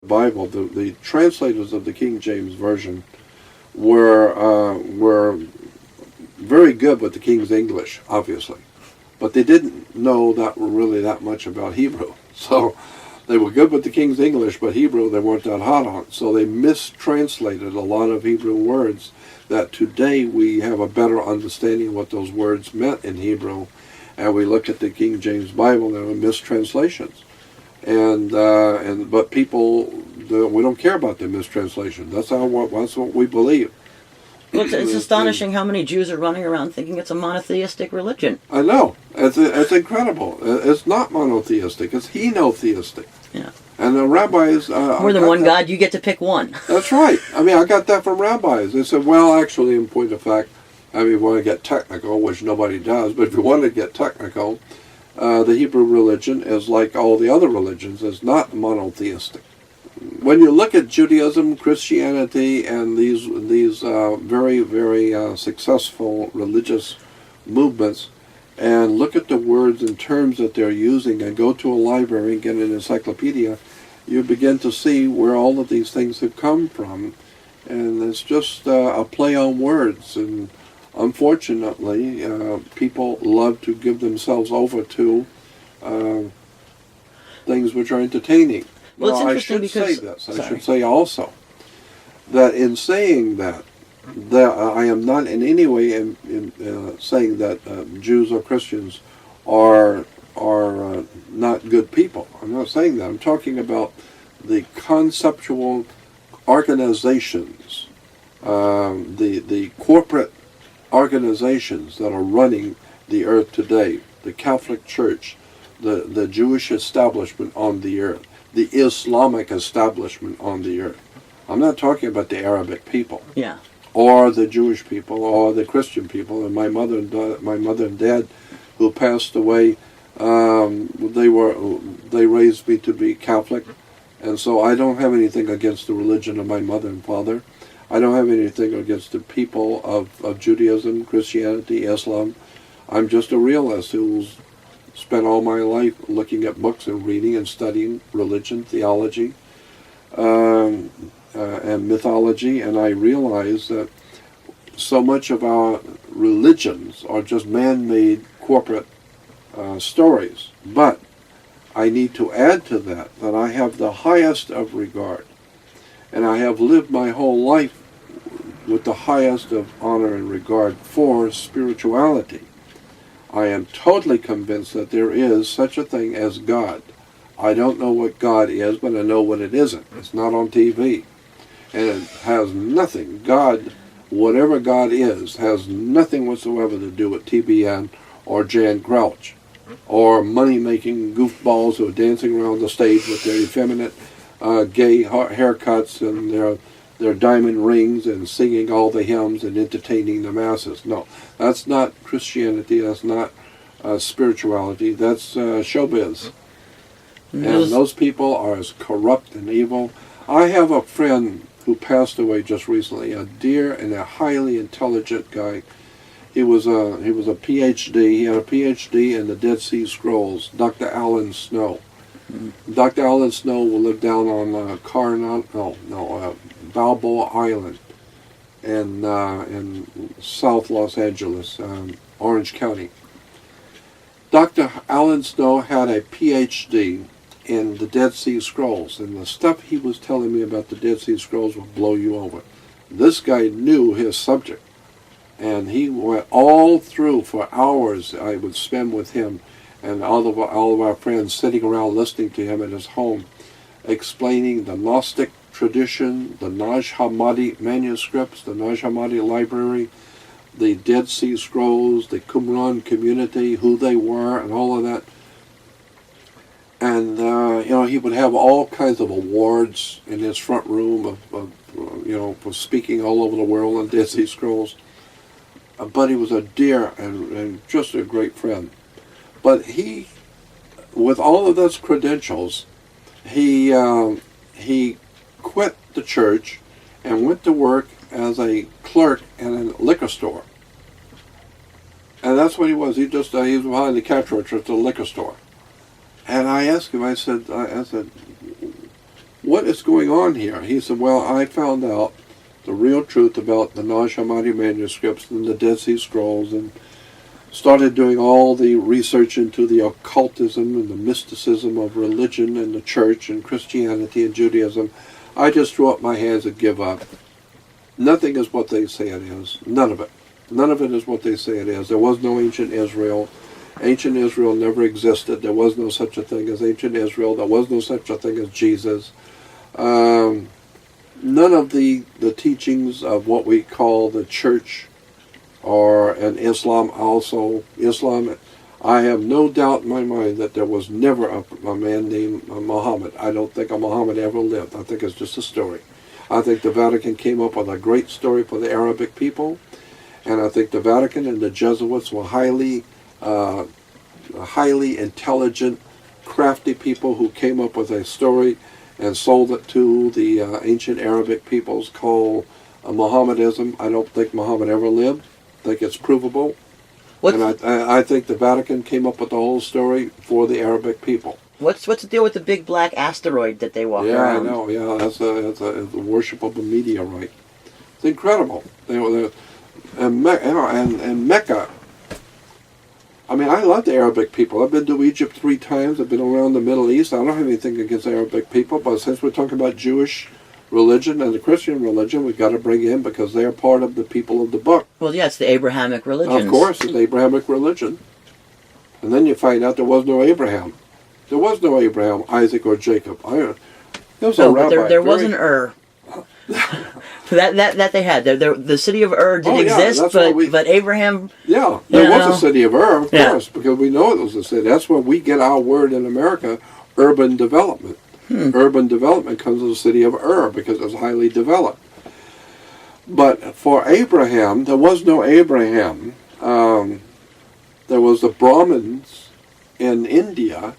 Bible, the translators of the King James Version were very good with the King's English, obviously, but they didn't know that much about Hebrew. So they were good with the King's English, but Hebrew they weren't that hot on. So they mistranslated a lot of Hebrew words that today we have a better understanding of what those words meant in Hebrew, and we look at the King James Bible and there were mistranslations. But people, we don't care about the mistranslation. That's what we believe. Well, it's astonishing how many Jews are running around thinking it's a monotheistic religion. I know. It's incredible. It's not monotheistic. It's henotheistic. Yeah. And the rabbis... More than one God, you get to pick one. That's right. I mean, I got that from rabbis. They said, well, actually, in point of fact, I mean, if you want to get technical, which nobody does, but if you want to get technical, the Hebrew religion is like all the other religions, is not monotheistic. When you look at Judaism, Christianity, and these very, very successful religious movements, and look at the words and terms that they're using, and go to a library and get an encyclopedia, you begin to see where all of these things have come from. And it's just a play on words. And unfortunately, people love to give themselves over to things which are entertaining. Well, it's I interesting should because... say this. I should say also that in saying that I am not in any way saying that Jews or Christians are not good people. I'm not saying that. I'm talking about the conceptual organizations, the corporate organizations that are running the earth today, the Catholic Church, the Jewish establishment on the earth, the Islamic establishment on the earth. I'm not talking about the Arabic people, Yeah. or the Jewish people, or the Christian people. And my mother and dad, who passed away, they raised me to be Catholic, and so I don't have anything against the religion of my mother and father. I don't have anything against the people of Judaism, Christianity, Islam. I'm just a realist who's spent all my life looking at books and reading and studying religion, theology, and mythology, and I realize that so much of our religions are just man-made corporate stories. But I need to add to that I have the highest of regard, and I have lived my whole life with the highest of honor and regard for spirituality. I am totally convinced that there is such a thing as God. I don't know what God is, but I know what it isn't. It's not on TV. And it has nothing, God, whatever God is, has nothing whatsoever to do with TBN or Jan Crouch or money-making goofballs who are dancing around the stage with their effeminate gay haircuts and their diamond rings and singing all the hymns and entertaining the masses. No, that's not Christianity, that's not spirituality, that's showbiz. And those people are as corrupt and evil. I have a friend who passed away just recently, a dear and a highly intelligent guy. He was a PhD. He had a PhD in the Dead Sea Scrolls, Dr. Alan Snow. Mm-hmm. Dr. Alan Snow lived down on Balboa Island in South Los Angeles, Orange County. Dr. Alan Snow had a PhD in the Dead Sea Scrolls, and the stuff he was telling me about the Dead Sea Scrolls will blow you over. This guy knew his subject, and he went all through for hours. I would spend with him and all of our friends sitting around listening to him at his home, explaining the Gnostic tradition, the Nag Hammadi manuscripts, the Nag Hammadi library, the Dead Sea Scrolls, the Qumran community, who they were, and all of that. And he would have all kinds of awards in his front room for speaking all over the world on Dead Sea Scrolls. But he was a dear and just a great friend. But he, with all of those credentials, he quit the church and went to work as a clerk in a liquor store. And that's what he was. He was behind the cash register at the liquor store. And I asked him, I said, what is going on here? He said, well, I found out the real truth about the Nag Hammadi manuscripts and the Dead Sea Scrolls, and started doing all the research into the occultism and the mysticism of religion and the church and Christianity and Judaism. I just threw up my hands and give up. Nothing is what they say it is. None of it. None of it is what they say it is. There was no ancient Israel. Ancient Israel never existed. There was no such a thing as ancient Israel. There was no such a thing as Jesus. None of the teachings of what we call the church or in Islam also. Islam, I have no doubt in my mind that there was never a man named Muhammad. I don't think a Muhammad ever lived. I think it's just a story. I think the Vatican came up with a great story for the Arabic people, and I think the Vatican and the Jesuits were highly intelligent, crafty people who came up with a story and sold it to the ancient Arabic peoples called Mohammedanism. I don't think Muhammad ever lived. I think it's provable. And I think the Vatican came up with the whole story for the Arabic people. What's the deal with the big black asteroid that they walk around? Yeah, I know. Yeah, that's a worship of a meteorite. It's incredible. And Mecca. I mean, I love the Arabic people. I've been to Egypt 3 times. I've been around the Middle East. I don't have anything against Arabic people, but since we're talking about Jewish religion and the Christian religion, we've got to bring in because they are part of the people of the book. Well, yeah, it's the Abrahamic religion. Of course, it's the Abrahamic religion. And then you find out there was no Abraham. There was no Abraham, Isaac, or Jacob. There was a rabbi. But there was an Ur. that they had. The city of Ur did exist, but Abraham... Yeah, there was a city of Ur, of course, because we know it was a city. That's where we get our word in America, urban development. Urban development comes from the city of Ur because it's highly developed. But for Abraham, there was no Abraham. There was the Brahmins in India,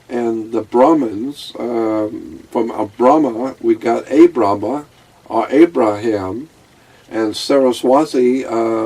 and the Brahmins, from Brahma, we got Abrahma, or Abraham, and Saraswati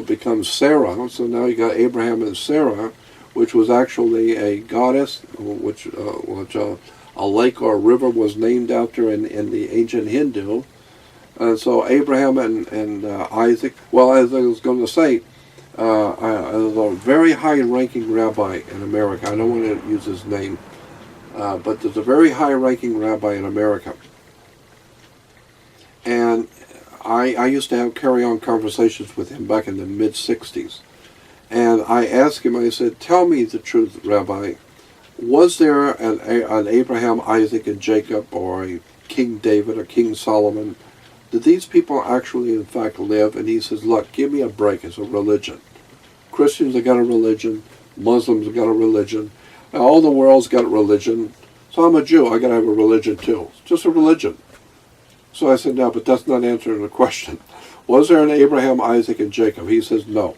becomes Sarah, so now you got Abraham and Sarah, which was actually a goddess, which a lake or a river was named after in the ancient Hindu. And so Abraham and Isaac, well, as I was going to say, there's a very high-ranking rabbi in America. I don't want to use his name, but there's a very high-ranking rabbi in America. And I used to have carry-on conversations with him back in the mid-'60s. And I asked him, I said, tell me the truth, Rabbi. Was there an Abraham, Isaac, and Jacob, or a King David, or King Solomon? Did these people actually, in fact, live? And he says, look, give me a break. It's a religion. Christians have got a religion. Muslims have got a religion. All the world's got a religion. So I'm a Jew. I got to have a religion, too. It's just a religion. So I said, no, but that's not answering the question. Was there an Abraham, Isaac, and Jacob? He says, no.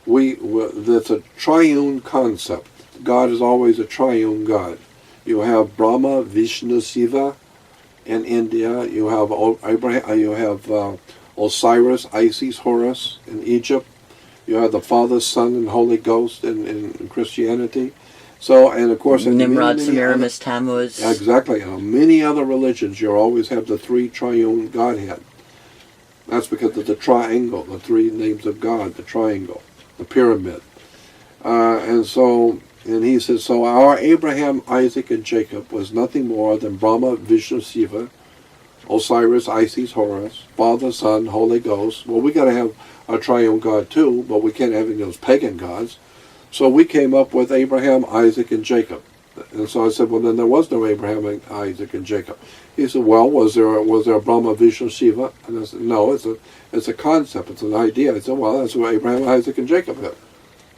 That's a triune concept. God is always a triune God. You have Brahma, Vishnu, Shiva in India. You have Abraham. You have Osiris, Isis, Horus in Egypt. You have the Father, Son, and Holy Ghost in Christianity. So, and of course, Nimrod, Semiramis, Tammuz. Exactly. In many other religions, you always have the 3 triune Godhead. That's because of the triangle, the 3 names of God, the triangle, the pyramid. And he says, so our Abraham, Isaac, and Jacob was nothing more than Brahma, Vishnu, Shiva, Osiris, Isis, Horus, Father, Son, Holy Ghost. Well, we got to have a triune God too, but we can't have any of those pagan gods. So we came up with Abraham, Isaac, and Jacob. And so I said, well, then there was no Abraham, Isaac, and Jacob. He said, well, was there a Brahma, Vishnu, Shiva? And I said, no, it's a concept, it's an idea. I said, well, that's what Abraham, Isaac, and Jacob had.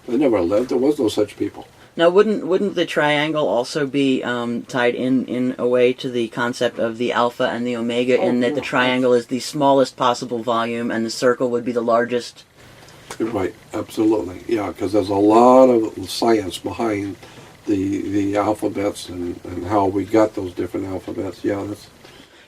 They never lived. There was no such people. Now, wouldn't the triangle also be tied in a way to the concept of the alpha and the omega, in that the triangle is the smallest possible volume and the circle would be the largest? You're right, absolutely. Yeah, because there's a lot of science behind the alphabets and how we got those different alphabets. Yeah,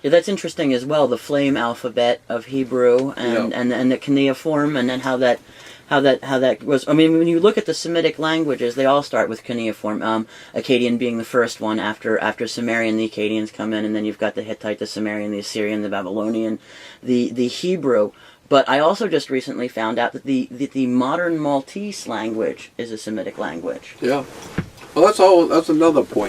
that's interesting as well. The flame alphabet of Hebrew and the cuneiform, and then how that how that was. I mean, when you look at the Semitic languages, they all start with cuneiform. Akkadian being the first one after Sumerian. The Akkadians come in, and then you've got the Hittite, the Sumerian, the Assyrian, the Babylonian, the Hebrew. But I also just recently found out that the modern Maltese language is a Semitic language. Yeah. Well, that's another point.